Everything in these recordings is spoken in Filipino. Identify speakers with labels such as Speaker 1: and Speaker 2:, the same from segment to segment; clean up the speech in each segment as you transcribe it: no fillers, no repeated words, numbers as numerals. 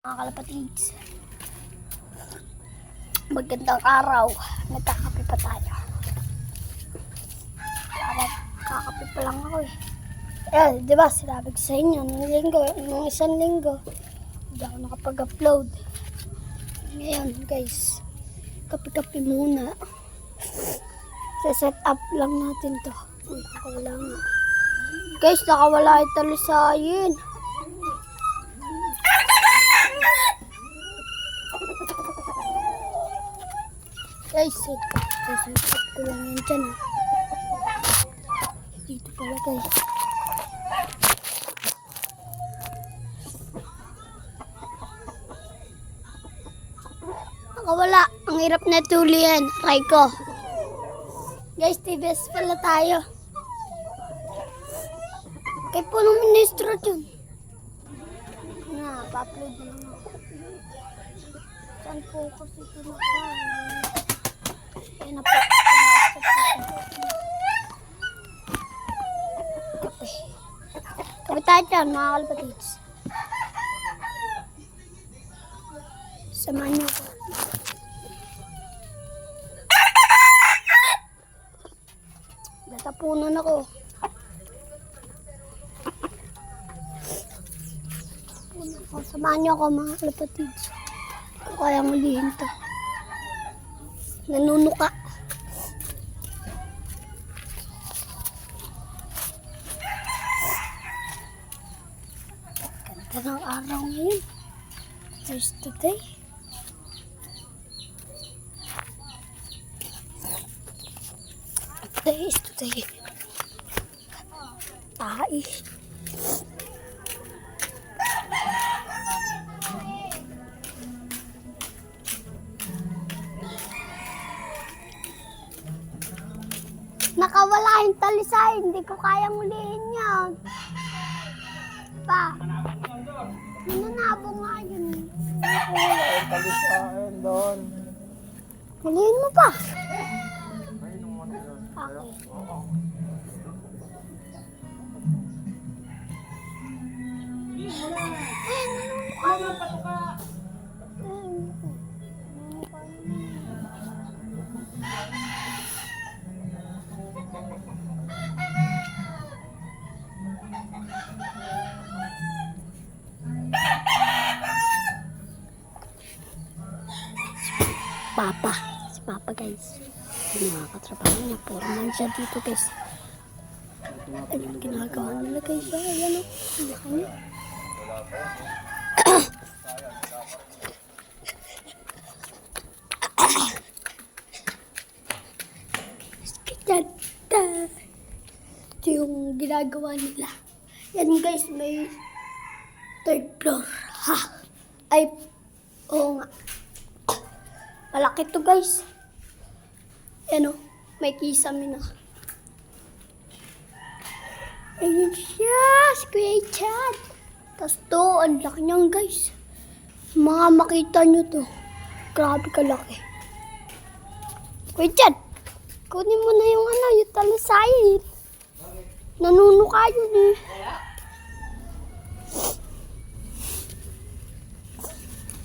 Speaker 1: Mga kalapatids, magandang araw. Nagkakape pa tayo. Kakape pa lang ako di ba sinabi ko sa inyo nung isang linggo hindi ako nakapag-upload. Ngayon guys, kape-kape muna. Set up lang natin to. Nakawala nga guys, nakawala yung talisayin. Guys, set up ko lang yan dyan. Dito pala guys. Nakawala. Ang hirap na tulian. Try ko. Guys, TBS pala tayo. Kaya po ng ministro dyan. Pa-upload na lang ako. Saan po kasi ito nakain? Ayan na po. Kape. Kape tayo dyan, mga kalapatids. Samahan niyo ako. Natapunan ako. Samahan niyo ako, mga kalapatids. Kung kaya mulihin to. Nanunuka. Ganda ng araw ngayon. There's today. Today is today. Tahi. Nakawala yung talisay, hindi ko kayang ulihin yan. Pa, nananabo nga yun.
Speaker 2: Wala yung talisayan doon.
Speaker 1: Ulihin mo pa. Okay. Si Papa guys. Nakakatrabaho niya. Puro man siya dito guys. Ayun, ginagawa nila guys. Ayan o. Laki niya. Ito yung ginagawa nila. Yan guys, may third floor. Ha! Ay, oo nga. Malaki to guys. Yan o, may kisame na. Ayun siya, si Kuya Chad. Tapos to, ang laki niyan guys. Mga makita nyo to. Grabe kalaki. Kuya Chad, kunin mo na yung yung talisayin. Nanunuka yun eh.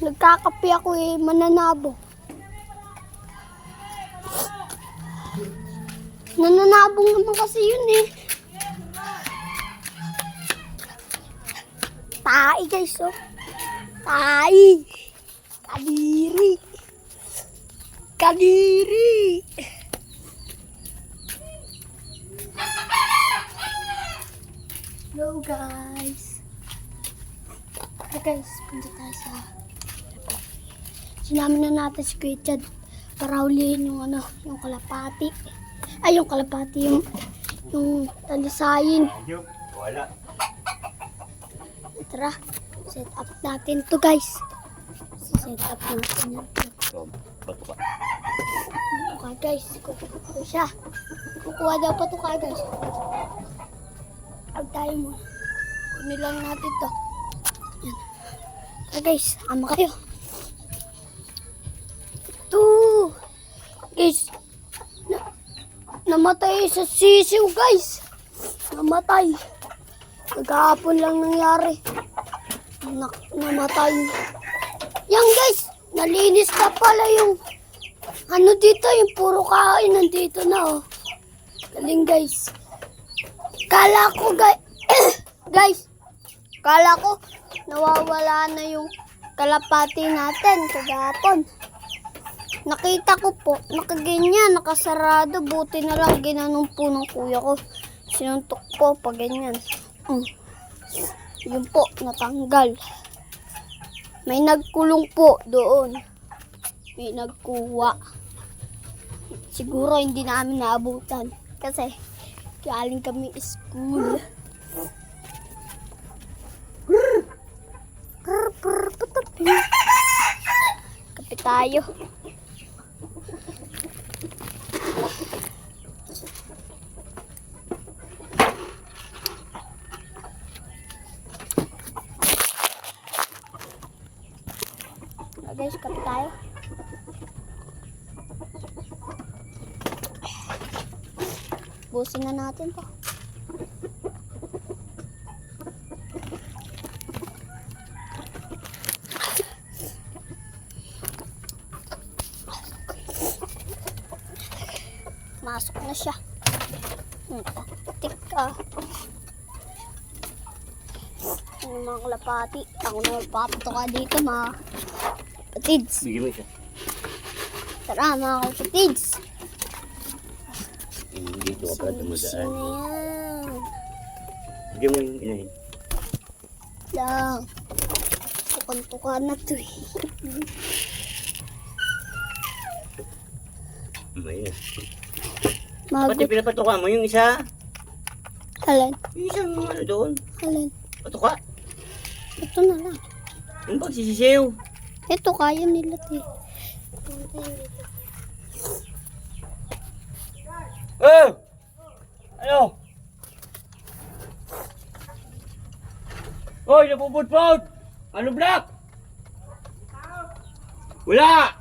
Speaker 1: Nagkakape ako mananabo. Nananabong naman kasi yun eh. Tai guys oh. Tai. Kadiri. Kadiri. Hello guys. Okay guys, punta tayo sa sinama na natin si Kuya Chad para hulihin yung yung kalapati. Ay, yung kalapati, yung talisayin.
Speaker 2: Wala.
Speaker 1: Tara, set up natin to guys. Set up natin ito.
Speaker 2: Patuka.
Speaker 1: Okay guys, kukuha siya. Kukuha daw patuka guys. Huwag tayo mo. Kunin lang natin to. Yan. Okay guys, ama kayo. Ito. Guys, namatay sa sisiw guys. Namatay. Kagahapon lang nangyari. Namatay. Yan guys, nalinis na pala yung ano dito, yung puro kain nandito na oh. Galing guys. Kala ko guys, kala ko nawawala na yung kalapati natin kagapon. Nakita ko po, nakaganyan, nakasarado. Buti na lang ginanong po ng kuya ko. Sinuntok po pag ganyan. Yun po, natanggal. May nagkulong po doon. May nagkuha. Siguro hindi namin naabutan. Kasi galing kami school. Kapit tayo. Guys, kapit tayo. Busin na natin to. Masok na siya. Tik ka. Ano mga kalapati? Ako na magpapatoka dito mga kapatids.
Speaker 2: Bigyan mo siya.
Speaker 1: Tara mga kapatids.
Speaker 2: Dito ka pala dumadaan.
Speaker 1: Sino yan?
Speaker 2: Bigyan mo yung inahin.
Speaker 1: Lang. Tukan-tukan na to eh.
Speaker 2: Ayan.
Speaker 1: Magot.
Speaker 2: Pati pinapatuka mo yung isa.
Speaker 1: Alin?
Speaker 2: Yung isang ano doon.
Speaker 1: Alin?
Speaker 2: Patuka.
Speaker 1: Ito na lang.
Speaker 2: Yung pagsisisiw.
Speaker 1: Ito kaya nila to eh.
Speaker 2: Ano? Hoy, napuput-put! Ano black? Wala!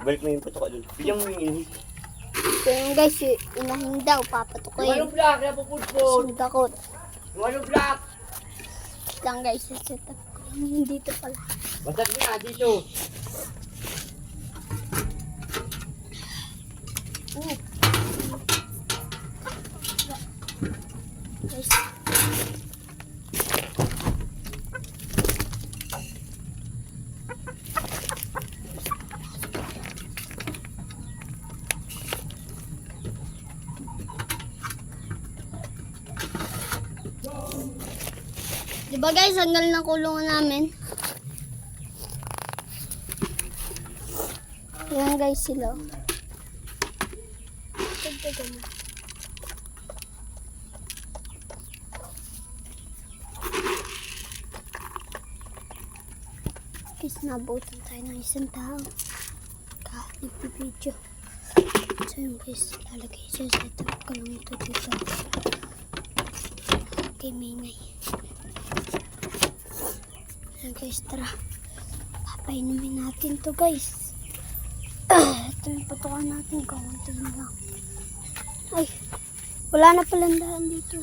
Speaker 2: Balik mo yung patuka doon. Bigyan mo yung inahin.
Speaker 1: So yun guys, yung inahin daw, papatukoy.
Speaker 2: Yung ano black? Napuput-put!
Speaker 1: Sundakot.
Speaker 2: Yung ano black?
Speaker 1: Lang guys, set up ko. Yung dito pala.
Speaker 2: Basag mo na dito.
Speaker 1: Guys. Diba guys, hanggal na kulungan namin. Ayan guys sila. Dagdagan mo. Guys, nabutan tayo ng isang tao. Nagpipidyo. So yun guys, lalagay siya sa setup ko lang ito dito. Okay, may. Ayan guys, tara. Papainumin natin to guys. Ito yung patukan natin. Kaunti na lang. Ay, wala na palang daan dito.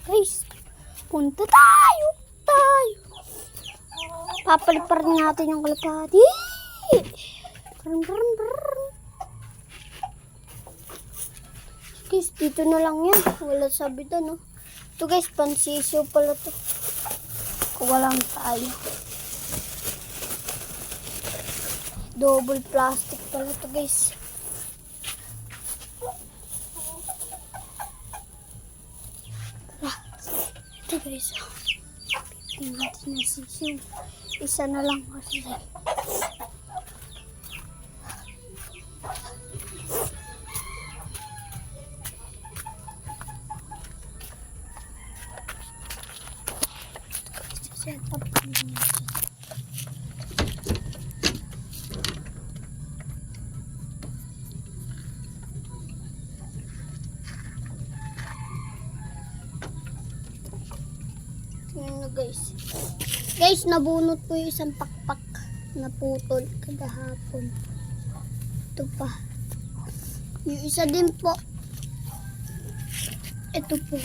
Speaker 1: Guys, punta tayo. Papaliparin natin yung kalapati. Guys, dito na lang yan. Wala sabi doon, no? Ito guys, pansisiw pala to. Walang tayo. Double plastic pala to guys. Ito guys, pipin natin yung sisiw. Isa na lang kasi. Set up ko niya. nyo guys. Guys, nabunot ko yung isang pakpak na putol kagahapon. Ito pa. Yung isa din po. Ito po.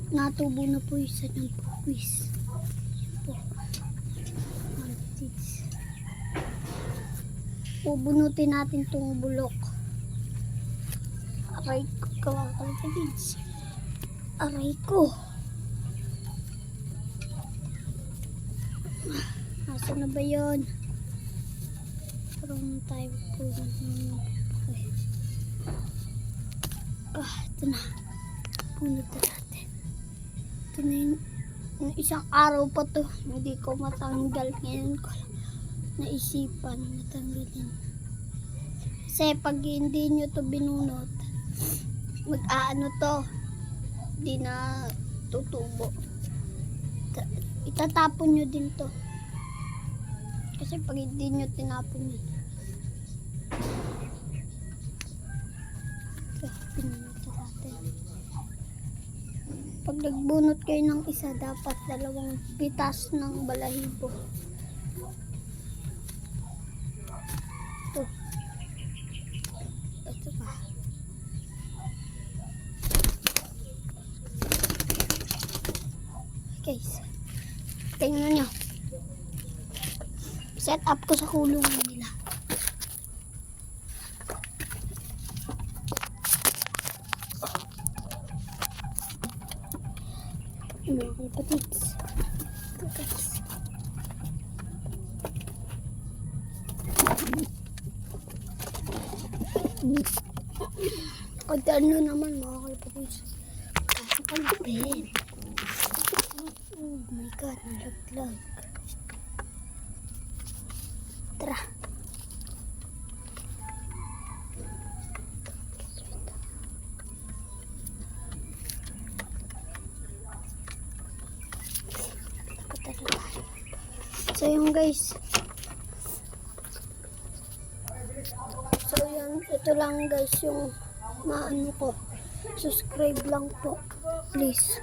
Speaker 1: Natubo na po yung isa ng pupis. Ito po. Antids. Pubunutin natin itong bulok. Aray ko, kawakalatids. Aray ko. Nasaan na ba yun? Parang tayo po. Ito na. Punot na natin. Ito na yung isang araw pa to. Hindi ko matanggal. Ngayon ko lang naisipan matanggalin. Kasi pag hindi nyo to binunot, mag-aano to. Hindi na tutubo. Itatapon nyo din to. Kasi pag hindi nyo tinapon yun. Pinunot natin. Pag nagbunot kayo ng isa, dapat 2 pitas ng balahibo. Ito. Ito pa. Guys, tingnan nyo. Set up ko sa kulungan nila. Mga kapatids. Ito guys. Pag ano naman mga kapatids. Kaso kalipin. Oh my god, nalaglag. Tara. So yun guys. So yun, ito lang guys yung maano ko. Subscribe lang po. Please.